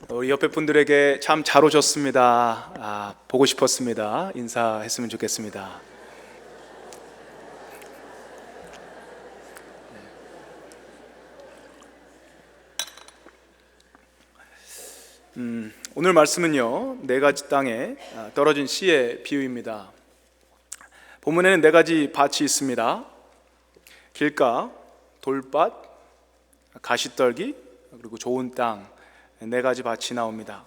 우리 옆에 분들에게 참 잘 오셨습니다. 보고 싶었습니다. 인사했으면 좋겠습니다. 오늘 말씀은요, 네 가지 땅에 떨어진 씨의 비유입니다. 본문에는 네 가지 밭이 있습니다. 길가, 돌밭, 가시떨기, 그리고 좋은 땅, 네 가지 밭이 나옵니다.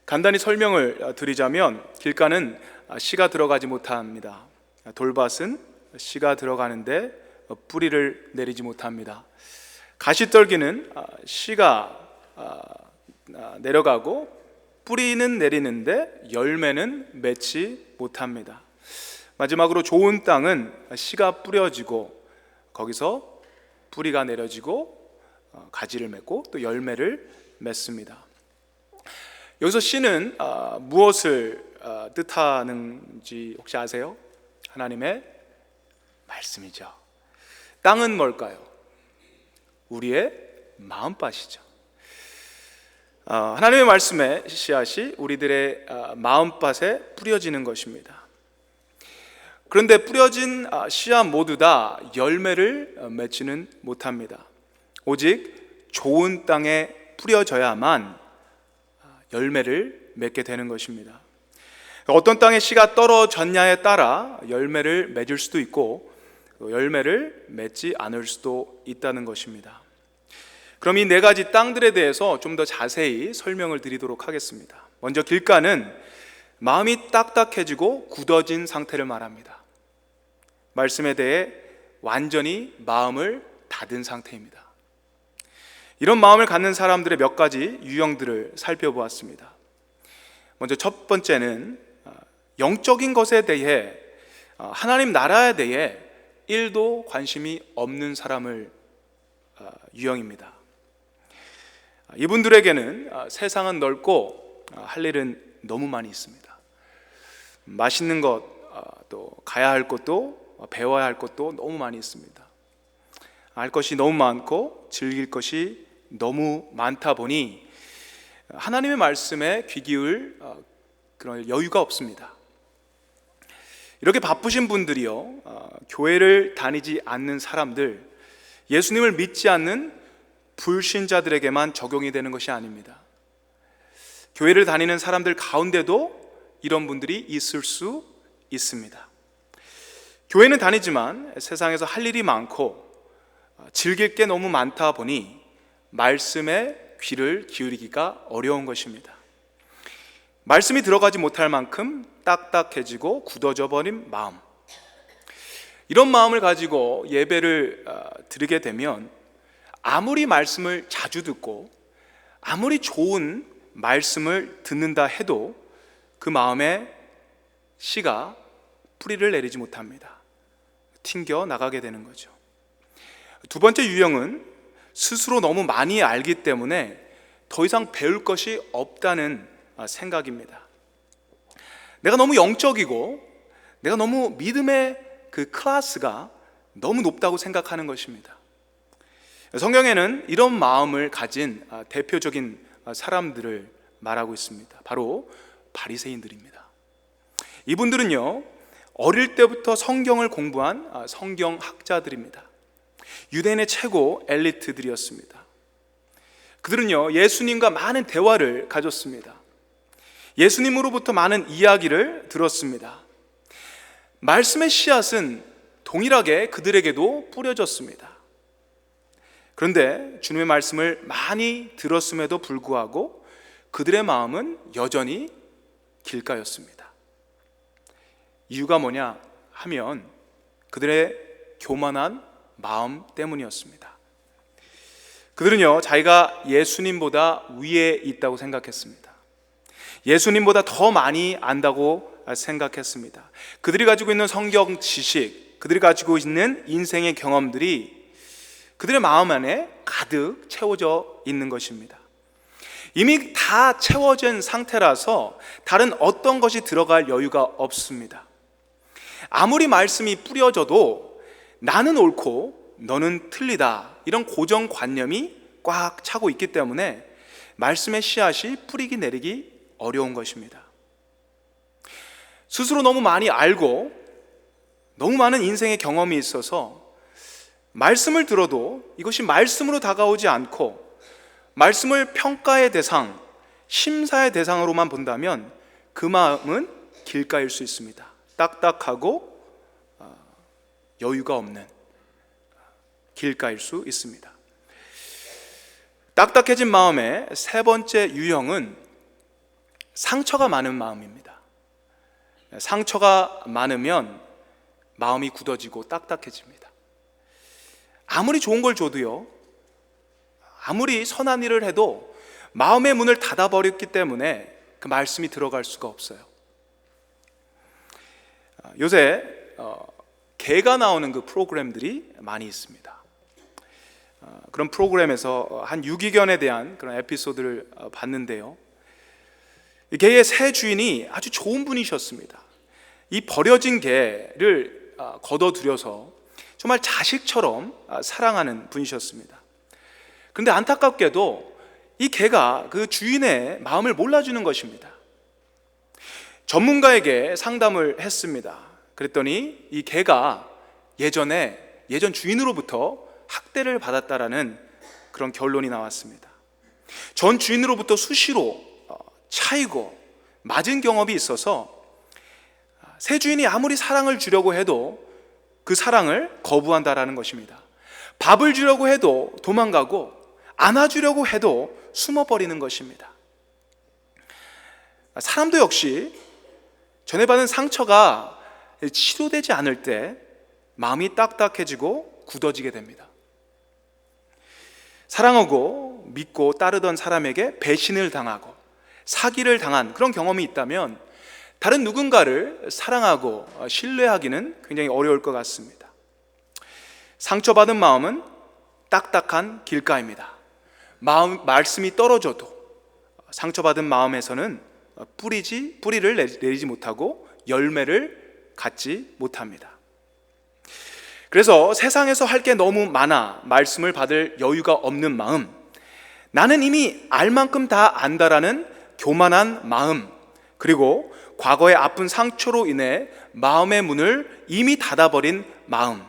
간단히 설명을 드리자면, 길가는 씨가 들어가지 못합니다. 돌밭은 씨가 들어가는데 뿌리를 내리지 못합니다. 가시떨기는 씨가 내려가고 뿌리는 내리는데 열매는 맺지 못합니다. 마지막으로 좋은 땅은 씨가 뿌려지고 거기서 뿌리가 내려지고 가지를 맺고 또 열매를 맺습니다. 여기서 씨는 무엇을 뜻하는지 혹시 아세요? 하나님의 말씀이죠. 땅은 뭘까요? 우리의 마음밭이죠. 하나님의 말씀의 씨앗이 우리들의 마음밭에 뿌려지는 것입니다. 그런데 뿌려진 씨앗 모두 다 열매를 맺지는 못합니다. 오직 좋은 땅에 뿌려져야만 열매를 맺게 되는 것입니다. 어떤 땅에 씨가 떨어졌냐에 따라 열매를 맺을 수도 있고 열매를 맺지 않을 수도 있다는 것입니다. 그럼 이 네 가지 땅들에 대해서 좀 더 자세히 설명을 드리도록 하겠습니다. 먼저 길가는 마음이 딱딱해지고 굳어진 상태를 말합니다. 말씀에 대해 완전히 마음을 닫은 상태입니다. 이런 마음을 갖는 사람들의 몇 가지 유형들을 살펴보았습니다. 먼저 첫 번째는 영적인 것에 대해, 하나님 나라에 대해 1도 관심이 없는 사람을 유형입니다. 이분들에게는 세상은 넓고 할 일은 너무 많이 있습니다. 맛있는 것, 또 가야 할 것도 배워야 할 것도 너무 많이 있습니다. 알 것이 너무 많고 즐길 것이 너무 많다 보니 하나님의 말씀에 귀 기울 그런 여유가 없습니다. 이렇게 바쁘신 분들이요, 교회를 다니지 않는 사람들, 예수님을 믿지 않는 불신자들에게만 적용이 되는 것이 아닙니다. 교회를 다니는 사람들 가운데도 이런 분들이 있을 수 있습니다. 교회는 다니지만 세상에서 할 일이 많고 즐길 게 너무 많다 보니 말씀에 귀를 기울이기가 어려운 것입니다. 말씀이 들어가지 못할 만큼 딱딱해지고 굳어져 버린 마음, 이런 마음을 가지고 예배를 드리게 되면 아무리 말씀을 자주 듣고 아무리 좋은 말씀을 듣는다 해도 그 마음에 씨가 뿌리를 내리지 못합니다. 튕겨 나가게 되는 거죠. 두 번째 유형은 스스로 너무 많이 알기 때문에 더 이상 배울 것이 없다는 생각입니다. 내가 너무 영적이고 내가 너무 믿음의 그 클래스가 너무 높다고 생각하는 것입니다. 성경에는 이런 마음을 가진 대표적인 사람들을 말하고 있습니다. 바로 바리새인들입니다. 이분들은요, 어릴 때부터 성경을 공부한 성경학자들입니다. 유대인의 최고 엘리트들이었습니다. 그들은요, 예수님과 많은 대화를 가졌습니다. 예수님으로부터 많은 이야기를 들었습니다. 말씀의 씨앗은 동일하게 그들에게도 뿌려졌습니다. 그런데 주님의 말씀을 많이 들었음에도 불구하고 그들의 마음은 여전히 길가였습니다. 이유가 뭐냐 하면 그들의 교만한 마음 때문이었습니다. 그들은요, 자기가 예수님보다 위에 있다고 생각했습니다. 예수님보다 더 많이 안다고 생각했습니다. 그들이 가지고 있는 성경 지식, 그들이 가지고 있는 인생의 경험들이 그들의 마음 안에 가득 채워져 있는 것입니다. 이미 다 채워진 상태라서 다른 어떤 것이 들어갈 여유가 없습니다. 아무리 말씀이 뿌려져도 나는 옳고 너는 틀리다, 이런 고정관념이 꽉 차고 있기 때문에 말씀의 씨앗이 뿌리기 내리기 어려운 것입니다. 스스로 너무 많이 알고 너무 많은 인생의 경험이 있어서 말씀을 들어도 이것이 말씀으로 다가오지 않고 말씀을 평가의 대상, 심사의 대상으로만 본다면 그 마음은 길가일 수 있습니다. 딱딱하고 여유가 없는 길가일 수 있습니다. 딱딱해진 마음의 세 번째 유형은 상처가 많은 마음입니다. 상처가 많으면 마음이 굳어지고 딱딱해집니다. 아무리 좋은 걸 줘도요, 아무리 선한 일을 해도 마음의 문을 닫아버렸기 때문에 그 말씀이 들어갈 수가 없어요. 요새 개가 나오는 그 프로그램들이 많이 있습니다. 그런 프로그램에서 한 유기견에 대한 그런 에피소드를 봤는데요, 이 개의 새 주인이 아주 좋은 분이셨습니다. 이 버려진 개를 걷어들여서 정말 자식처럼 사랑하는 분이셨습니다. 그런데 안타깝게도 이 개가 그 주인의 마음을 몰라주는 것입니다. 전문가에게 상담을 했습니다. 그랬더니 이 개가 예전 주인으로부터 학대를 받았다라는 그런 결론이 나왔습니다. 전 주인으로부터 수시로 차이고 맞은 경험이 있어서 새 주인이 아무리 사랑을 주려고 해도 그 사랑을 거부한다라는 것입니다. 밥을 주려고 해도 도망가고 안아주려고 해도 숨어버리는 것입니다. 사람도 역시 전에 받은 상처가 치료되지 않을 때 마음이 딱딱해지고 굳어지게 됩니다. 사랑하고 믿고 따르던 사람에게 배신을 당하고 사기를 당한 그런 경험이 있다면 다른 누군가를 사랑하고 신뢰하기는 굉장히 어려울 것 같습니다. 상처받은 마음은 딱딱한 길가입니다. 말씀이 떨어져도 상처받은 마음에서는 뿌리를 내리지 못하고 열매를 갖지 못합니다. 그래서 세상에서 할 게 너무 많아 말씀을 받을 여유가 없는 마음, 나는 이미 알 만큼 다 안다라는 교만한 마음, 그리고 과거의 아픈 상처로 인해 마음의 문을 이미 닫아버린 마음,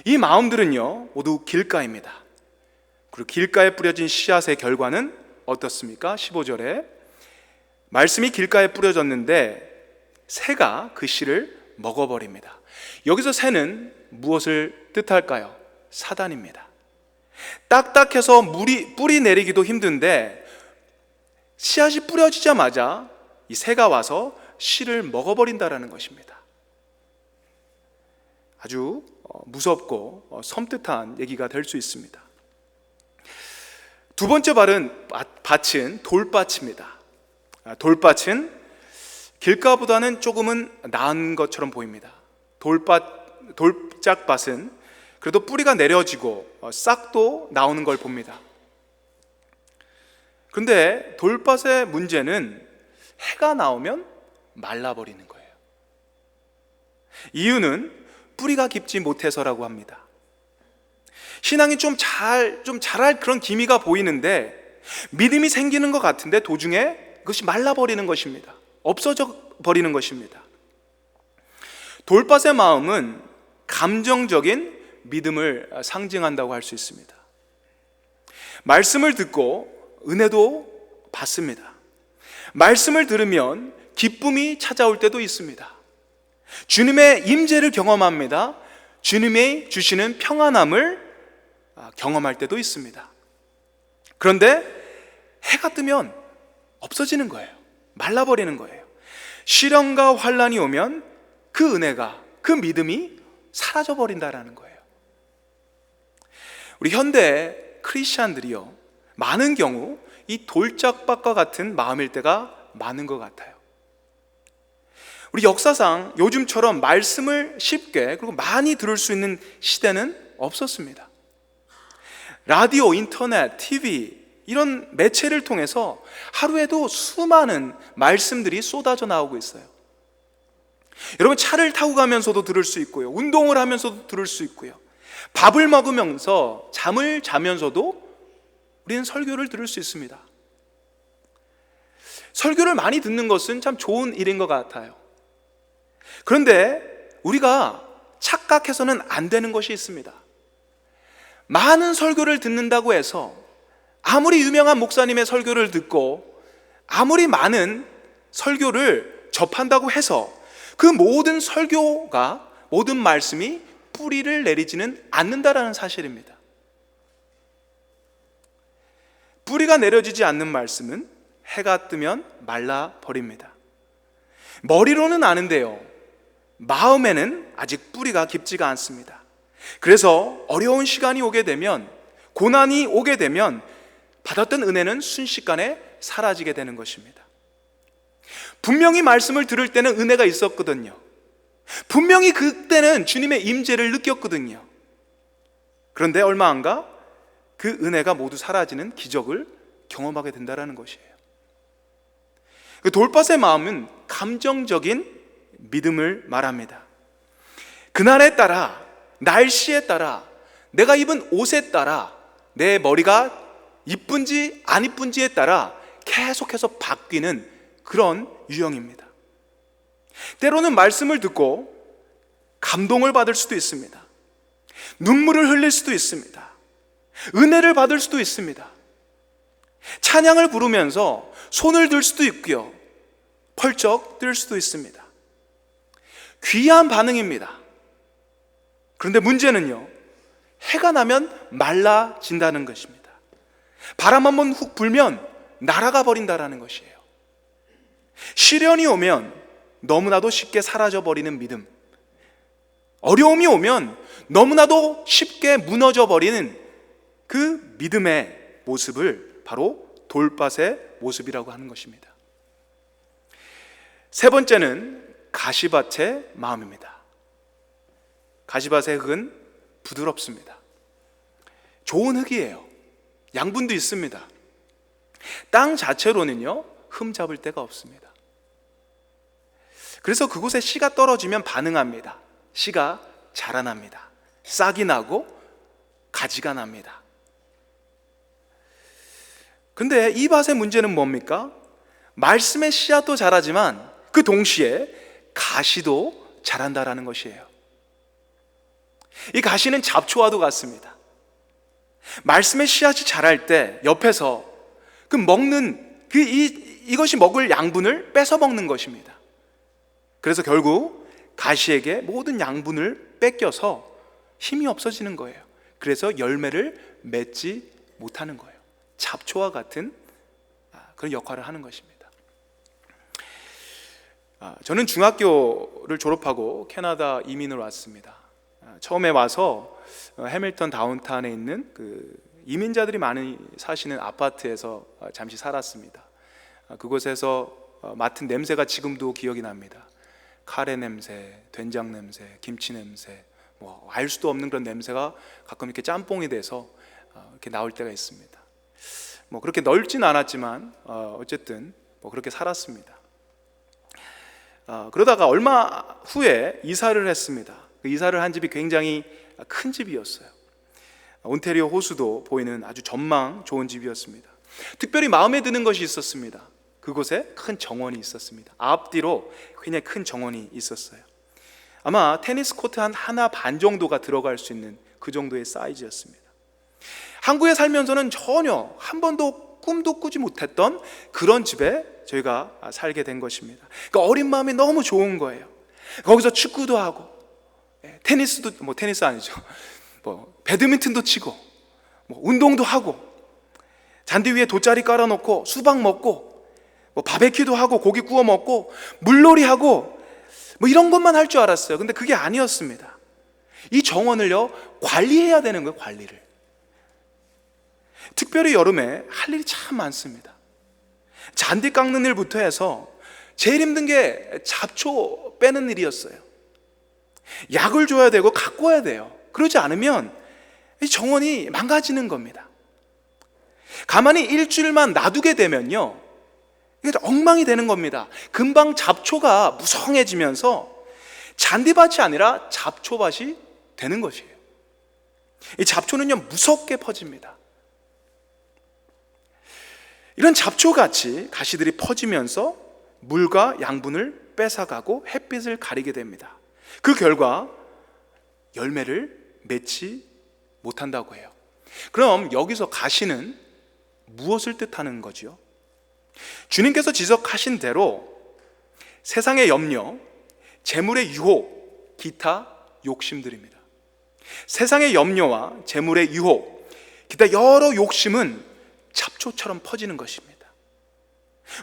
이 마음들은요 모두 길가입니다. 그리고 길가에 뿌려진 씨앗의 결과는 어떻습니까? 15절에 말씀이 길가에 뿌려졌는데 새가 그 씨를 먹어버립니다. 여기서 새는 무엇을 뜻할까요? 사단입니다. 딱딱해서 뿌리 내리기도 힘든데 씨앗이 뿌려지자마자 이 새가 와서 씨를 먹어버린다라는 것입니다. 아주 무섭고 섬뜩한 얘기가 될 수 있습니다. 두 번째 밭은 돌밭입니다. 돌밭은 길가보다는 조금은 나은 것처럼 보입니다. 돌짝밭은 그래도 뿌리가 내려지고 싹도 나오는 걸 봅니다. 그런데 돌밭의 문제는 해가 나오면 말라버리는 거예요. 이유는 뿌리가 깊지 못해서라고 합니다. 신앙이 좀 잘할 그런 기미가 보이는데 믿음이 생기는 것 같은데 도중에 그것이 말라버리는 것입니다. 없어져 버리는 것입니다. 돌밭의 마음은 감정적인 믿음을 상징한다고 할 수 있습니다. 말씀을 듣고 은혜도 받습니다. 말씀을 들으면 기쁨이 찾아올 때도 있습니다. 주님의 임재를 경험합니다. 주님이 주시는 평안함을 경험할 때도 있습니다. 그런데 해가 뜨면 없어지는 거예요. 말라버리는 거예요. 시련과 환란이 오면 그 은혜가, 그 믿음이 사라져버린다라는 거예요. 우리 현대 크리스찬들이요 많은 경우 이 돌짝밭과 같은 마음일 때가 많은 것 같아요. 우리 역사상 요즘처럼 말씀을 쉽게 그리고 많이 들을 수 있는 시대는 없었습니다. 라디오, 인터넷, TV 이런 매체를 통해서 하루에도 수많은 말씀들이 쏟아져 나오고 있어요. 여러분 차를 타고 가면서도 들을 수 있고요, 운동을 하면서도 들을 수 있고요, 밥을 먹으면서 잠을 자면서도 우리는 설교를 들을 수 있습니다. 설교를 많이 듣는 것은 참 좋은 일인 것 같아요. 그런데 우리가 착각해서는 안 되는 것이 있습니다. 많은 설교를 듣는다고 해서 아무리 유명한 목사님의 설교를 듣고 아무리 많은 설교를 접한다고 해서 그 모든 설교가, 모든 말씀이 뿌리를 내리지는 않는다라는 사실입니다. 뿌리가 내려지지 않는 말씀은 해가 뜨면 말라버립니다. 머리로는 아는데요, 마음에는 아직 뿌리가 깊지가 않습니다. 그래서 어려운 시간이 오게 되면, 고난이 오게 되면 받았던 은혜는 순식간에 사라지게 되는 것입니다. 분명히 말씀을 들을 때는 은혜가 있었거든요. 분명히 그때는 주님의 임재를 느꼈거든요. 그런데 얼마 안 가 그 은혜가 모두 사라지는 기적을 경험하게 된다는 것이에요. 그 돌밭의 마음은 감정적인 믿음을 말합니다. 그날에 따라, 날씨에 따라, 내가 입은 옷에 따라, 내 머리가 이쁜지 안 이쁜지에 따라 계속해서 바뀌는 그런 유형입니다. 때로는 말씀을 듣고 감동을 받을 수도 있습니다. 눈물을 흘릴 수도 있습니다. 은혜를 받을 수도 있습니다. 찬양을 부르면서 손을 들 수도 있고요, 펄쩍 뛸 수도 있습니다. 귀한 반응입니다. 그런데 문제는요, 해가 나면 말라진다는 것입니다. 바람 한번 훅 불면 날아가 버린다는 것이에요. 시련이 오면 너무나도 쉽게 사라져 버리는 믿음, 어려움이 오면 너무나도 쉽게 무너져 버리는 그 믿음의 모습을 바로 돌밭의 모습이라고 하는 것입니다. 세 번째는 가시밭의 마음입니다. 가시밭의 흙은 부드럽습니다. 좋은 흙이에요. 양분도 있습니다. 땅 자체로는요, 흠 잡을 데가 없습니다. 그래서 그곳에 씨가 떨어지면 반응합니다. 씨가 자라납니다. 싹이 나고 가지가 납니다. 근데 이 밭의 문제는 뭡니까? 말씀의 씨앗도 자라지만 그 동시에 가시도 자란다라는 것이에요. 이 가시는 잡초와도 같습니다. 말씀의 씨앗이 자랄 때 옆에서 그 먹는 이것이 먹을 양분을 뺏어 먹는 것입니다. 그래서 결국 가시에게 모든 양분을 뺏겨서 힘이 없어지는 거예요. 그래서 열매를 맺지 못하는 거예요. 잡초와 같은 그런 역할을 하는 것입니다. 저는 중학교를 졸업하고 캐나다 이민을 왔습니다. 처음에 와서 해밀턴 다운타운에 있는 그 이민자들이 많이 사시는 아파트에서 잠시 살았습니다. 그곳에서 맡은 냄새가 지금도 기억이 납니다. 카레 냄새, 된장 냄새, 김치 냄새, 알 수도 없는 그런 냄새가 가끔 이렇게 짬뽕이 돼서 이렇게 나올 때가 있습니다. 그렇게 넓진 않았지만 어쨌든 그렇게 살았습니다. 그러다가 얼마 후에 이사를 했습니다. 그 이사를 한 집이 굉장히 큰 집이었어요. 온태리오 호수도 보이는 아주 전망 좋은 집이었습니다. 특별히 마음에 드는 것이 있었습니다. 그곳에 큰 정원이 있었습니다. 앞뒤로 굉장히 큰 정원이 있었어요. 아마 테니스 코트 한 하나 반 정도가 들어갈 수 있는 그 정도의 사이즈였습니다. 한국에 살면서는 전혀 한 번도 꿈도 꾸지 못했던 그런 집에 저희가 살게 된 것입니다. 그러니까 어린 마음이 너무 좋은 거예요. 거기서 축구도 하고, 테니스도, 테니스 아니죠, 배드민턴도 치고, 운동도 하고, 잔디 위에 돗자리 깔아놓고 수박 먹고, 바베큐도 하고, 고기 구워 먹고, 물놀이 하고, 이런 것만 할 줄 알았어요. 근데 그게 아니었습니다. 이 정원을요, 관리해야 되는 거예요. 관리를. 특별히 여름에 할 일이 참 많습니다. 잔디 깎는 일부터 해서 제일 힘든 게 잡초 빼는 일이었어요. 약을 줘야 되고 가꿔야 돼요. 그러지 않으면 이 정원이 망가지는 겁니다. 가만히 일주일만 놔두게 되면요, 이게 엉망이 되는 겁니다. 금방 잡초가 무성해지면서 잔디밭이 아니라 잡초밭이 되는 것이에요. 이 잡초는요, 무섭게 퍼집니다. 이런 잡초같이 가시들이 퍼지면서 물과 양분을 뺏어가고 햇빛을 가리게 됩니다. 그 결과 열매를 맺지 못한다고 해요. 그럼 여기서 가시는 무엇을 뜻하는 거죠? 주님께서 지적하신 대로 세상의 염려, 재물의 유혹, 기타 욕심들입니다. 세상의 염려와 재물의 유혹, 기타 여러 욕심은 잡초처럼 퍼지는 것입니다.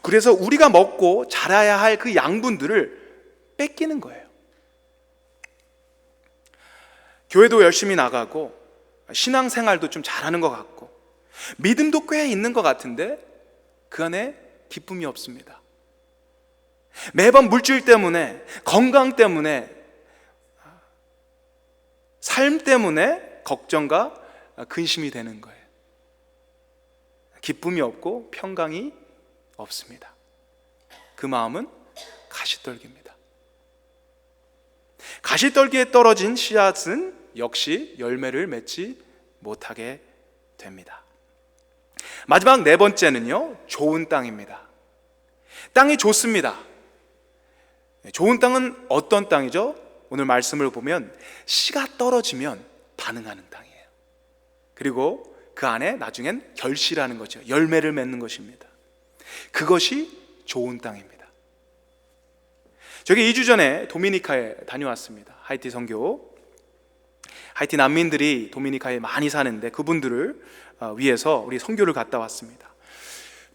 그래서 우리가 먹고 자라야 할 그 양분들을 뺏기는 거예요. 교회도 열심히 나가고 신앙생활도 좀 잘하는 것 같고 믿음도 꽤 있는 것 같은데 그 안에 기쁨이 없습니다. 매번 물질 때문에, 건강 때문에, 삶 때문에 걱정과 근심이 되는 거예요. 기쁨이 없고 평강이 없습니다. 그 마음은 가시떨기입니다. 가시떨기에 떨어진 씨앗은 역시 열매를 맺지 못하게 됩니다. 마지막 네 번째는요, 좋은 땅입니다. 땅이 좋습니다. 좋은 땅은 어떤 땅이죠? 오늘 말씀을 보면 씨가 떨어지면 반응하는 땅이에요. 그리고 그 안에 나중엔 결실하는 거죠. 열매를 맺는 것입니다. 그것이 좋은 땅입니다. 저기 2주 전에 도미니카에 다녀왔습니다. 하이티 선교. 하이티 난민들이 도미니카에 많이 사는데 그분들을 위해서 우리 선교를 갔다 왔습니다.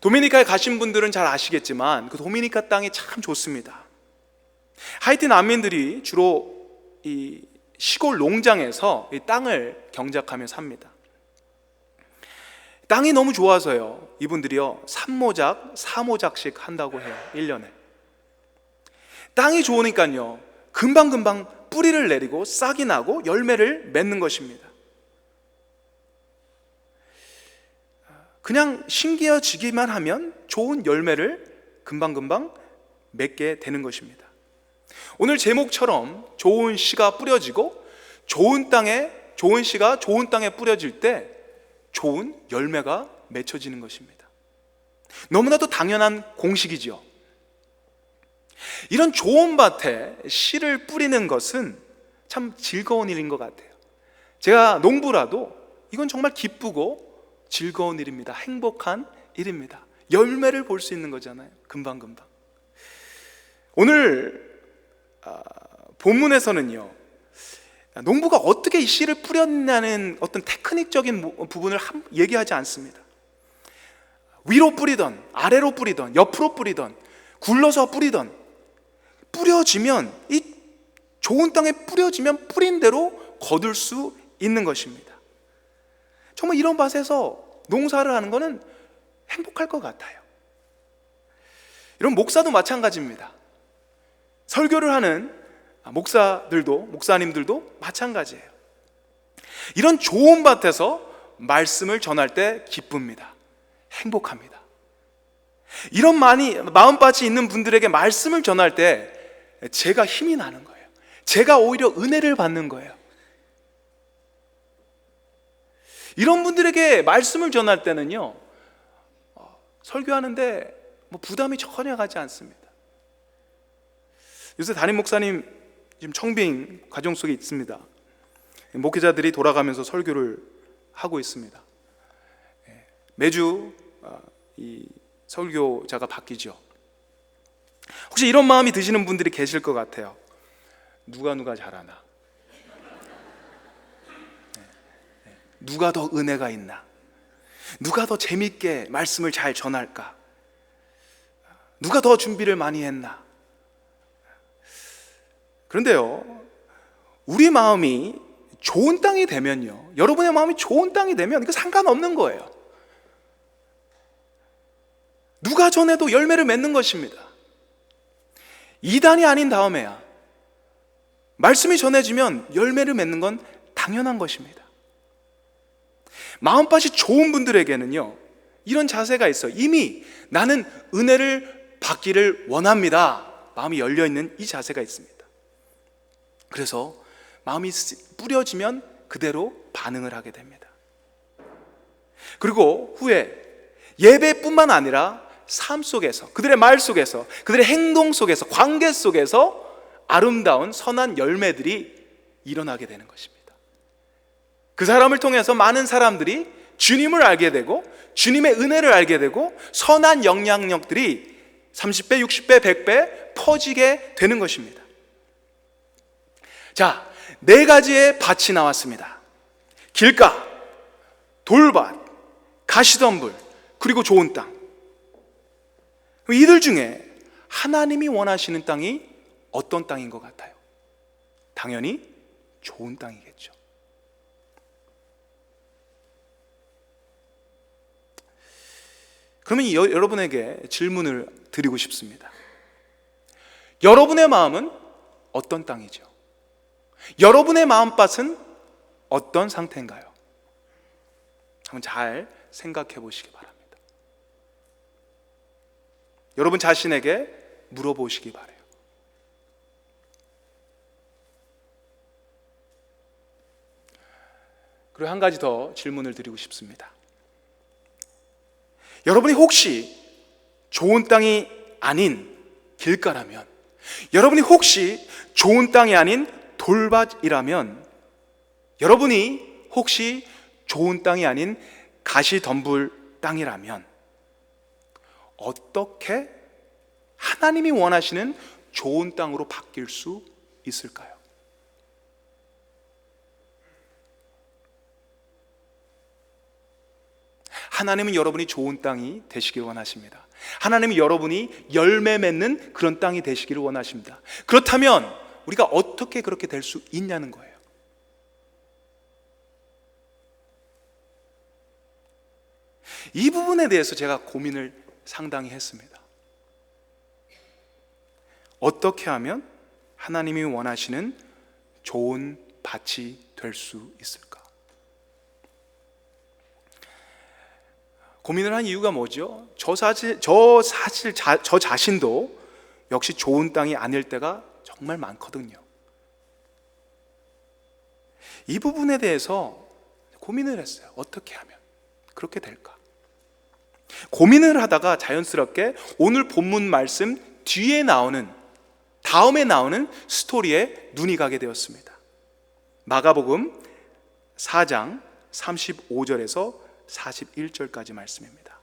도미니카에 가신 분들은 잘 아시겠지만 그 도미니카 땅이 참 좋습니다. 하이티 난민들이 주로 이 시골 농장에서 이 땅을 경작하며 삽니다. 땅이 너무 좋아서요, 이분들이요 3모작, 4모작씩 한다고 해요. 1년에. 땅이 좋으니까요 금방금방 뿌리를 내리고 싹이 나고 열매를 맺는 것입니다. 그냥 신기해지기만 하면 좋은 열매를 금방금방 맺게 되는 것입니다. 오늘 제목처럼 좋은 씨가 뿌려지고 좋은 땅에, 좋은 씨가 좋은 땅에 뿌려질 때 좋은 열매가 맺혀지는 것입니다. 너무나도 당연한 공식이죠. 이런 좋은 밭에 씨를 뿌리는 것은 참 즐거운 일인 것 같아요. 제가 농부라도 이건 정말 기쁘고 즐거운 일입니다. 행복한 일입니다. 열매를 볼 수 있는 거잖아요. 금방금방. 오늘 본문에서는요, 농부가 어떻게 이 씨를 뿌렸냐는 어떤 테크닉적인 부분을 얘기하지 않습니다. 위로 뿌리던, 아래로 뿌리던, 옆으로 뿌리던, 굴러서 뿌리던, 뿌려지면, 이 좋은 땅에 뿌려지면 뿌린 대로 거둘 수 있는 것입니다. 정말 이런 밭에서 농사를 하는 것은 행복할 것 같아요. 이런 목사도 마찬가지입니다. 설교를 하는 목사들도, 목사님들도 마찬가지예요. 이런 좋은 밭에서 말씀을 전할 때 기쁩니다. 행복합니다. 이런 마음밭이 있는 분들에게 말씀을 전할 때 제가 힘이 나는 거예요. 제가 오히려 은혜를 받는 거예요. 이런 분들에게 말씀을 전할 때는요, 설교하는데 부담이 전혀 가지 않습니다. 요새 담임 목사님 지금 청빙 과정 속에 있습니다. 목회자들이 돌아가면서 설교를 하고 있습니다. 매주 이 설교자가 바뀌죠. 혹시 이런 마음이 드시는 분들이 계실 것 같아요. 누가 잘하나? 누가 더 은혜가 있나? 누가 더 재밌게 말씀을 잘 전할까? 누가 더 준비를 많이 했나? 그런데요, 우리 마음이 좋은 땅이 되면요, 여러분의 마음이 좋은 땅이 되면 이거 상관없는 거예요. 누가 전해도 열매를 맺는 것입니다. 이단이 아닌 다음에야 말씀이 전해지면 열매를 맺는 건 당연한 것입니다. 마음밭이 좋은 분들에게는요, 이런 자세가 있어요. 이미 나는 은혜를 받기를 원합니다. 마음이 열려있는 이 자세가 있습니다. 그래서 마음이 뿌려지면 그대로 반응을 하게 됩니다. 그리고 후에 예배뿐만 아니라 삶 속에서, 그들의 말 속에서, 그들의 행동 속에서, 관계 속에서 아름다운 선한 열매들이 일어나게 되는 것입니다. 그 사람을 통해서 많은 사람들이 주님을 알게 되고 주님의 은혜를 알게 되고 선한 영향력들이 30배, 60배, 100배 퍼지게 되는 것입니다. 자, 4가지의 밭이 나왔습니다. 길가, 돌밭, 가시덤불, 그리고 좋은 땅. 이들 중에 하나님이 원하시는 땅이 어떤 땅인 것 같아요? 당연히 좋은 땅이겠죠. 그러면 여러분에게 질문을 드리고 싶습니다. 여러분의 마음은 어떤 땅이죠? 여러분의 마음밭은 어떤 상태인가요? 한번 잘 생각해 보시기 바랍니다. 여러분 자신에게 물어보시기 바라요. 그리고 한 가지 더 질문을 드리고 싶습니다. 여러분이 혹시 좋은 땅이 아닌 길가라면, 여러분이 혹시 좋은 땅이 아닌 돌밭이라면, 여러분이 혹시 좋은 땅이 아닌 가시덤불 땅이라면 어떻게 하나님이 원하시는 좋은 땅으로 바뀔 수 있을까요? 하나님은 여러분이 좋은 땅이 되시길 원하십니다. 하나님은 여러분이 열매 맺는 그런 땅이 되시기를 원하십니다. 그렇다면 우리가 어떻게 그렇게 될 수 있냐는 거예요. 이 부분에 대해서 제가 고민을 상당히 했습니다. 어떻게 하면 하나님이 원하시는 좋은 밭이 될 수 있을까? 고민을 한 이유가 뭐죠? 저 자신도 역시 좋은 땅이 아닐 때가 정말 많거든요. 이 부분에 대해서 고민을 했어요. 어떻게 하면 그렇게 될까? 고민을 하다가 자연스럽게 오늘 본문 말씀 다음에 나오는 스토리에 눈이 가게 되었습니다. 마가복음 4장 35절에서 41절까지 말씀입니다.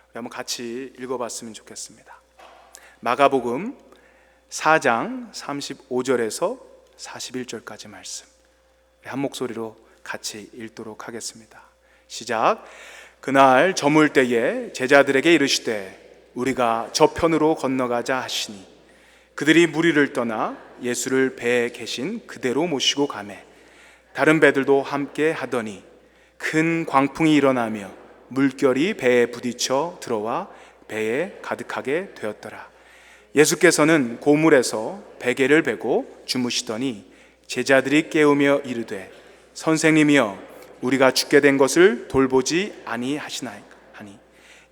우리 한번 같이 읽어봤으면 좋겠습니다. 마가복음 4장 35절에서 41절까지 말씀, 우리 한 목소리로 같이 읽도록 하겠습니다. 시작. 그날 저물 때에 제자들에게 이르시되 우리가 저편으로 건너가자 하시니 그들이 무리를 떠나 예수를 배에 계신 그대로 모시고 가매 다른 배들도 함께 하더니 큰 광풍이 일어나며 물결이 배에 부딪혀 들어와 배에 가득하게 되었더라. 예수께서는 고물에서 베개를 베고 주무시더니 제자들이 깨우며 이르되 선생님이여 우리가 죽게 된 것을 돌보지 아니하시나이까 하니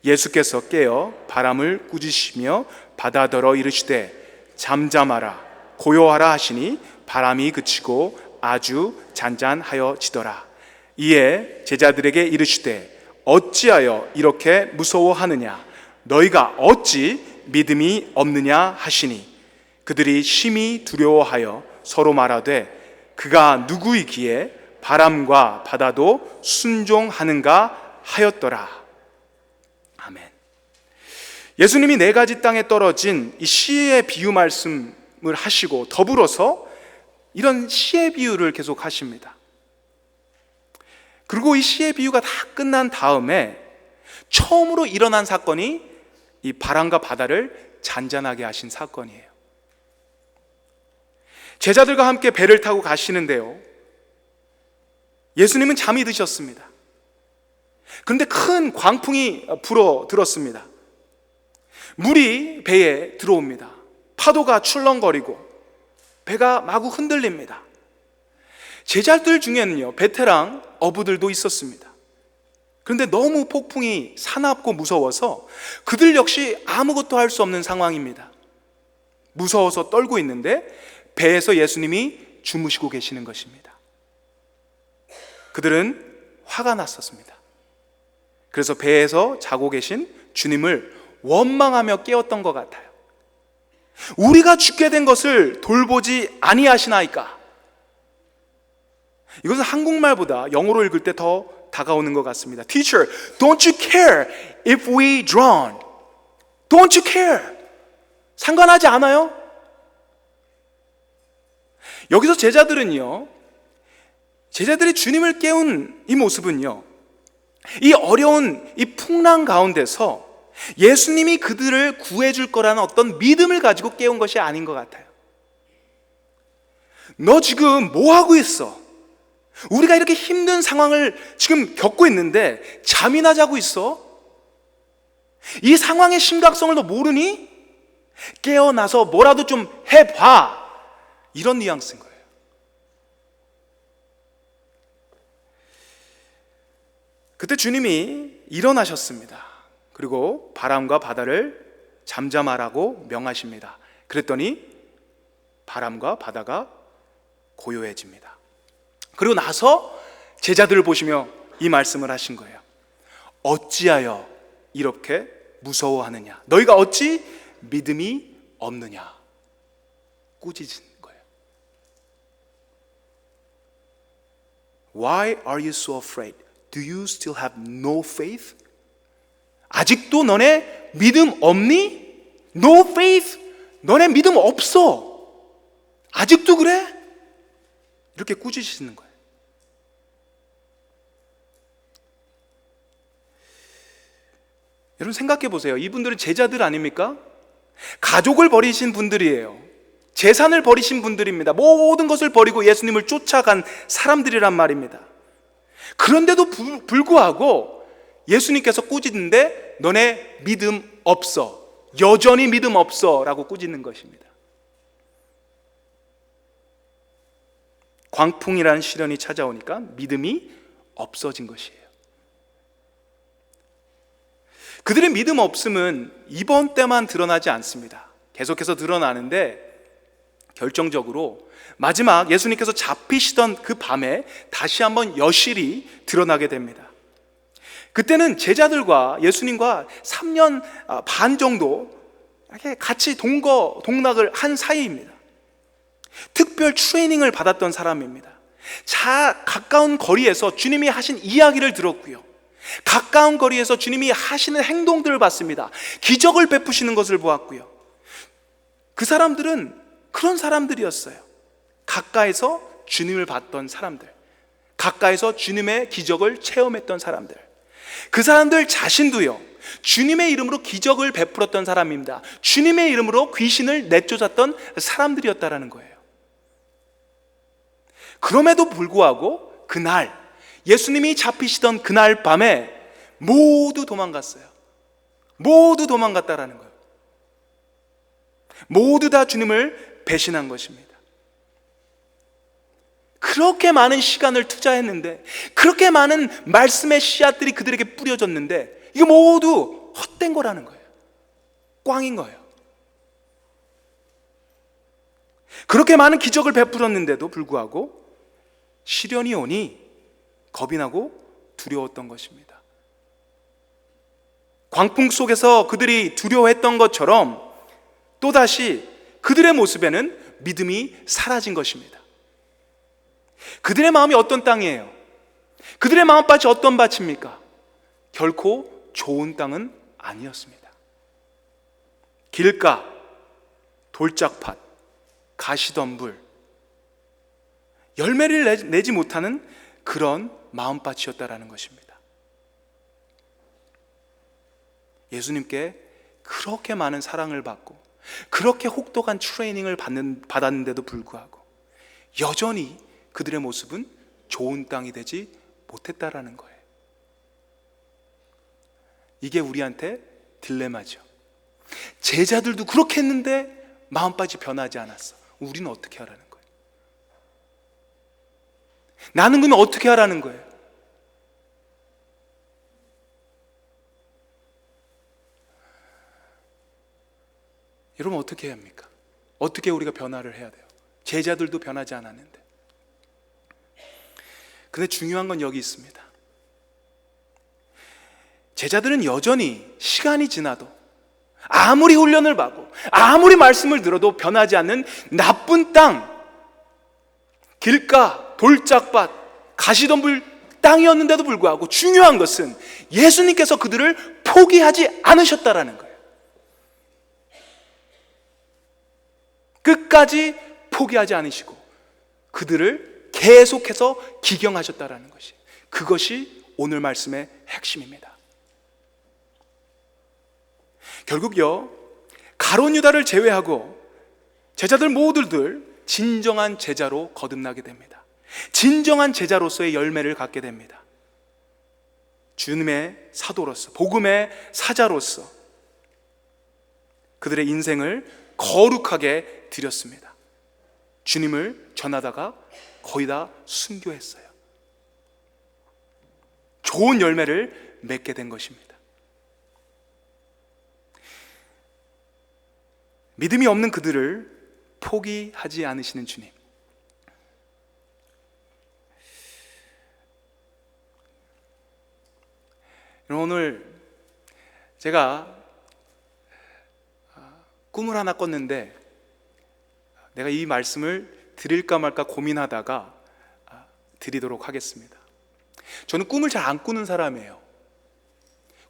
예수께서 깨어 바람을 꾸짖으시며 바다더러 이르시되 잠잠하라 고요하라 하시니 바람이 그치고 아주 잔잔하여지더라. 이에 제자들에게 이르시되 어찌하여 이렇게 무서워하느냐 너희가 어찌 믿음이 없느냐 하시니 그들이 심히 두려워하여 서로 말하되 그가 누구이기에 바람과 바다도 순종하는가 하였더라. 아멘. 예수님이 4가지 땅에 떨어진 이 시의 비유 말씀을 하시고 더불어서 이런 시의 비유를 계속 하십니다. 그리고 이 시의 비유가 다 끝난 다음에 처음으로 일어난 사건이 이 바람과 바다를 잔잔하게 하신 사건이에요. 제자들과 함께 배를 타고 가시는데요, 예수님은 잠이 드셨습니다. 그런데 큰 광풍이 불어 들었습니다. 물이 배에 들어옵니다. 파도가 출렁거리고 배가 마구 흔들립니다. 제자들 중에는요, 베테랑 어부들도 있었습니다. 그런데 너무 폭풍이 사납고 무서워서 그들 역시 아무것도 할 수 없는 상황입니다. 무서워서 떨고 있는데 배에서 예수님이 주무시고 계시는 것입니다. 그들은 화가 났었습니다. 그래서 배에서 자고 계신 주님을 원망하며 깨웠던 것 같아요. 우리가 죽게 된 것을 돌보지 아니하시나이까. 이것은 한국말보다 영어로 읽을 때 더 다가오는 것 같습니다. Teacher, don't you care if we drown? Don't you care? 상관하지 않아요? 여기서 제자들이 주님을 깨운 이 모습은요, 이 어려운 이 풍랑 가운데서 예수님이 그들을 구해줄 거라는 어떤 믿음을 가지고 깨운 것이 아닌 것 같아요. 너 지금 뭐 하고 있어? 우리가 이렇게 힘든 상황을 지금 겪고 있는데 잠이나 자고 있어? 이 상황의 심각성을 너 모르니? 깨어나서 뭐라도 좀 해봐. 이런 뉘앙스인 거예요. 그때 주님이 일어나셨습니다. 그리고 바람과 바다를 잠잠하라고 명하십니다. 그랬더니 바람과 바다가 고요해집니다. 그리고 나서 제자들을 보시며 이 말씀을 하신 거예요. 어찌하여 이렇게 무서워하느냐? 너희가 어찌 믿음이 없느냐? 꾸짖은 거예요. Why are you so afraid? Do you still have no faith? 아직도 너네 믿음 없니? No faith? 너네 믿음 없어. 아직도 그래? 이렇게 꾸짖으시는 거예요. 여러분 생각해 보세요. 이분들은 제자들 아닙니까? 가족을 버리신 분들이에요. 재산을 버리신 분들입니다. 모든 것을 버리고 예수님을 쫓아간 사람들이란 말입니다. 그런데도 불구하고 예수님께서 꾸짖는데 너네 믿음 없어. 여전히 믿음 없어 라고 꾸짖는 것입니다. 광풍이라는 시련이 찾아오니까 믿음이 없어진 것이에요. 그들의 믿음 없음은 이번 때만 드러나지 않습니다. 계속해서 드러나는데 결정적으로 마지막 예수님께서 잡히시던 그 밤에 다시 한번 여실히 드러나게 됩니다. 그때는 제자들과 예수님과 3년 반 정도 이렇게 같이 동거동락을 한 사이입니다. 특별 트레이닝을 받았던 사람입니다. 가까운 거리에서 주님이 하신 이야기를 들었고요, 가까운 거리에서 주님이 하시는 행동들을 봤습니다. 기적을 베푸시는 것을 보았고요. 그 사람들은 그런 사람들이었어요. 가까이서 주님을 봤던 사람들, 가까이서 주님의 기적을 체험했던 사람들. 그 사람들 자신도요, 주님의 이름으로 기적을 베풀었던 사람입니다. 주님의 이름으로 귀신을 내쫓았던 사람들이었다라는 거예요. 그럼에도 불구하고 그날 예수님이 잡히시던 그날 밤에 모두 도망갔어요. 모두 도망갔다라는 거예요. 모두 다 주님을 배신한 것입니다. 그렇게 많은 시간을 투자했는데, 그렇게 많은 말씀의 씨앗들이 그들에게 뿌려졌는데 이거 모두 헛된 거라는 거예요. 꽝인 거예요. 그렇게 많은 기적을 베풀었는데도 불구하고 시련이 오니 겁이 나고 두려웠던 것입니다. 광풍 속에서 그들이 두려워했던 것처럼 또다시 그들의 모습에는 믿음이 사라진 것입니다. 그들의 마음이 어떤 땅이에요? 그들의 마음밭이 어떤 밭입니까? 결코 좋은 땅은 아니었습니다. 길가, 돌짝밭, 가시덤불, 열매를 내지 못하는 그런 마음밭이었다라는 것입니다. 예수님께 그렇게 많은 사랑을 받고 그렇게 혹독한 트레이닝을 받았는데도 불구하고 여전히 그들의 모습은 좋은 땅이 되지 못했다라는 거예요. 이게 우리한테 딜레마죠. 제자들도 그렇게 했는데 마음밭이 변하지 않았어. 우리는 어떻게 하라는 거예요? 나는 그러면 어떻게 하라는 거예요? 여러분 어떻게 해야 합니까? 어떻게 우리가 변화를 해야 돼요? 제자들도 변하지 않았는데. 근데 중요한 건 여기 있습니다. 제자들은 여전히 시간이 지나도, 아무리 훈련을 받고 아무리 말씀을 들어도 변하지 않는 나쁜 땅, 길가, 돌짝밭, 가시덤불 땅이었는데도 불구하고 중요한 것은 예수님께서 그들을 포기하지 않으셨다라는 거예요. 끝까지 포기하지 않으시고 그들을 계속해서 기경하셨다라는 것이, 그것이 오늘 말씀의 핵심입니다. 결국요, 가룟 유다를 제외하고 제자들 모두들 진정한 제자로 거듭나게 됩니다. 진정한 제자로서의 열매를 갖게 됩니다. 주님의 사도로서, 복음의 사자로서 그들의 인생을 거룩하게 드렸습니다. 주님을 전하다가 거의 다 순교했어요. 좋은 열매를 맺게 된 것입니다. 믿음이 없는 그들을 포기하지 않으시는 주님. 오늘 제가 꿈을 하나 꿨는데 내가 이 말씀을 드릴까 말까 고민하다가 드리도록 하겠습니다. 저는 꿈을 잘 안 꾸는 사람이에요.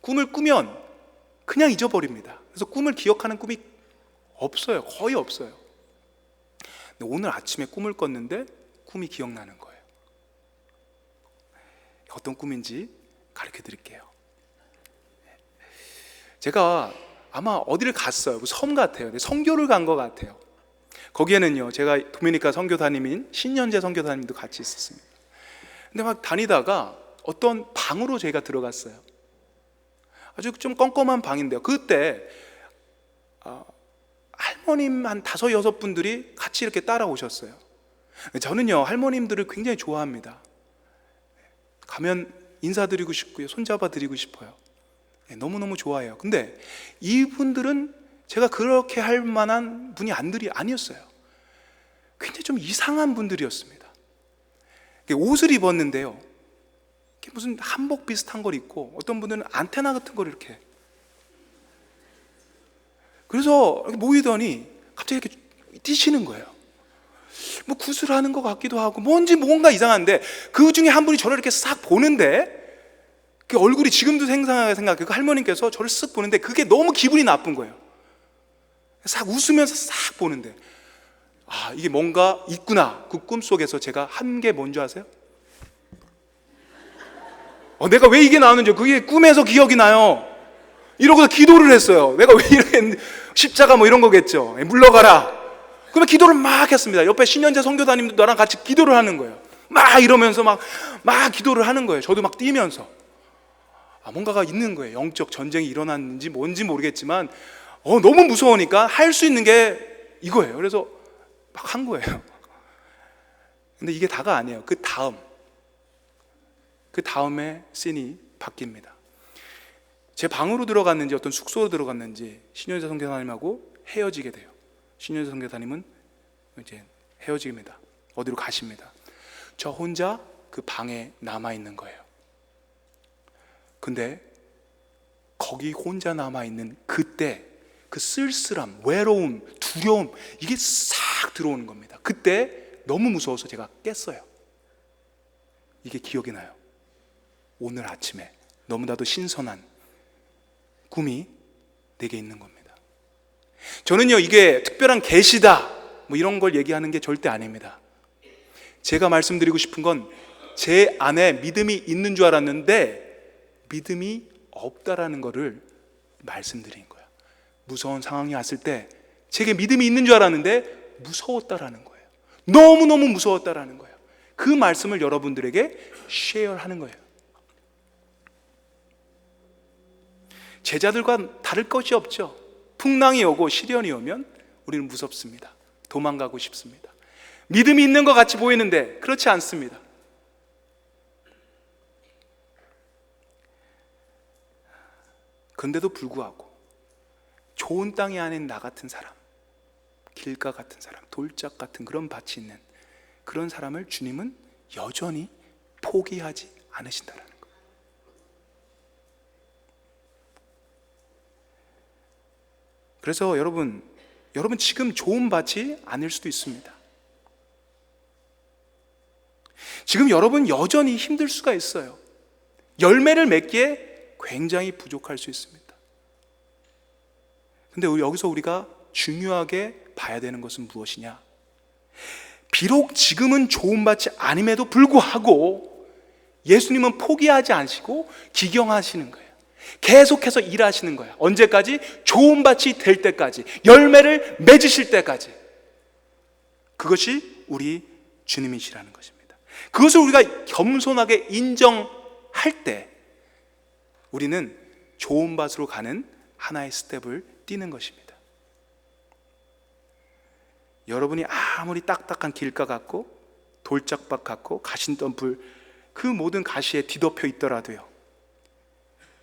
꿈을 꾸면 그냥 잊어버립니다. 그래서 꿈을 기억하는 꿈이 없어요. 거의 없어요. 근데 오늘 아침에 꿈을 꿨는데 꿈이 기억나는 거예요. 어떤 꿈인지 가르쳐 드릴게요. 제가 아마 어디를 갔어요. 섬 같아요. 선교를 간 것 같아요. 거기에는요, 제가 도미니카 선교사님인 신년재 선교사님도 같이 있었습니다. 근데 막 다니다가 어떤 방으로 제가 들어갔어요. 아주 좀 껌껌한 방인데요, 그때 할머님 한 5, 6분들이 같이 이렇게 따라오셨어요. 저는요, 할머님들을 굉장히 좋아합니다. 가면 인사드리고 싶고요, 손잡아 드리고 싶어요. 너무너무 좋아해요. 근데 이분들은 제가 그렇게 할 만한 분이 아니었어요. 굉장히 좀 이상한 분들이었습니다. 옷을 입었는데요, 무슨 한복 비슷한 걸 입고 어떤 분들은 안테나 같은 걸 이렇게, 그래서 모이더니 갑자기 이렇게 뛰시는 거예요. 뭐 구슬하는 것 같기도 하고 뭔가 이상한데, 그 중에 한 분이 저를 이렇게 싹 보는데, 그 얼굴이 지금도 생생하게 생각해요. 그 할머님께서 저를 쓱 보는데 그게 너무 기분이 나쁜 거예요. 싹 웃으면서 싹 보는데, 이게 뭔가 있구나. 그 꿈속에서 제가 한 게 뭔지 아세요? 내가 왜 이게 나오는지, 그게 꿈에서 기억이 나요. 이러고서 기도를 했어요. 내가 왜 이렇게 했는지, 십자가 뭐 이런 거겠죠. 물러가라. 그러면 기도를 막 했습니다. 옆에 신년재 선교사님도 나랑 같이 기도를 하는 거예요. 막 이러면서 막 기도를 하는 거예요. 저도 막 뛰면서. 뭔가가 있는 거예요. 영적 전쟁이 일어났는지 뭔지 모르겠지만 너무 무서우니까 할 수 있는 게 이거예요. 그래서 막 한 거예요. 근데 이게 다가 아니에요. 그 다음에 씬이 바뀝니다. 제 방으로 들어갔는지 어떤 숙소로 들어갔는지 신현재 선교사님하고 헤어지게 돼요. 신현재 선교사님은 이제 헤어집니다. 어디로 가십니다. 저 혼자 그 방에 남아있는 거예요. 근데 거기 혼자 남아있는 그때 그 쓸쓸함, 외로움, 두려움, 이게 싹 들어오는 겁니다. 그때 너무 무서워서 제가 깼어요. 이게 기억이 나요. 오늘 아침에 너무나도 신선한 꿈이 내게 있는 겁니다. 저는요, 이게 특별한 계시다 뭐 이런 걸 얘기하는 게 절대 아닙니다. 제가 말씀드리고 싶은 건 제 안에 믿음이 있는 줄 알았는데 믿음이 없다라는 거를 말씀드린 거예요. 무서운 상황이 왔을 때 제게 믿음이 있는 줄 알았는데 무서웠다라는 거예요. 너무너무 무서웠다라는 거예요. 그 말씀을 여러분들에게 쉐어하는 거예요. 제자들과 다를 것이 없죠. 풍랑이 오고 시련이 오면 우리는 무섭습니다. 도망가고 싶습니다. 믿음이 있는 것 같이 보이는데 그렇지 않습니다. 그런데도 불구하고 좋은 땅이 아닌 나 같은 사람, 길가 같은 사람, 돌짝 같은 그런 밭이 있는 그런 사람을 주님은 여전히 포기하지 않으신다는 거예요. 그래서 여러분 지금 좋은 밭이 아닐 수도 있습니다. 지금 여러분 여전히 힘들 수가 있어요. 열매를 맺기에 굉장히 부족할 수 있습니다. 근데 여기서 우리가 중요하게 봐야 되는 것은 무엇이냐? 비록 지금은 좋은 밭이 아님에도 불구하고 예수님은 포기하지 않으시고 기경하시는 거예요. 계속해서 일하시는 거예요. 언제까지? 좋은 밭이 될 때까지, 열매를 맺으실 때까지. 그것이 우리 주님이시라는 것입니다. 그것을 우리가 겸손하게 인정할 때 우리는 좋은 밭으로 가는 하나의 스텝을 띄는 것입니다. 여러분이 아무리 딱딱한 길가 같고 돌짝밭 같고 가신덤불 그 모든 가시에 뒤덮여 있더라도요,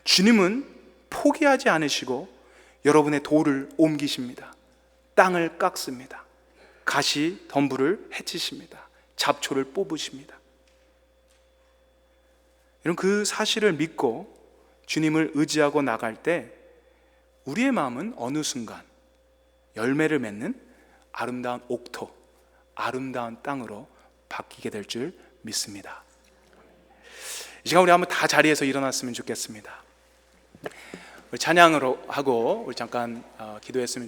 주님은 포기하지 않으시고 여러분의 돌을 옮기십니다. 땅을 깎습니다. 가시 덤불을 해치십니다. 잡초를 뽑으십니다. 이런 그 사실을 믿고 주님을 의지하고 나갈 때 우리의 마음은 어느 순간 열매를 맺는 아름다운 옥토, 아름다운 땅으로 바뀌게 될 줄 믿습니다. 이 시간 우리 한번 다 자리에서 일어났으면 좋겠습니다. 우리 찬양으로 하고 우리 잠깐 기도했으면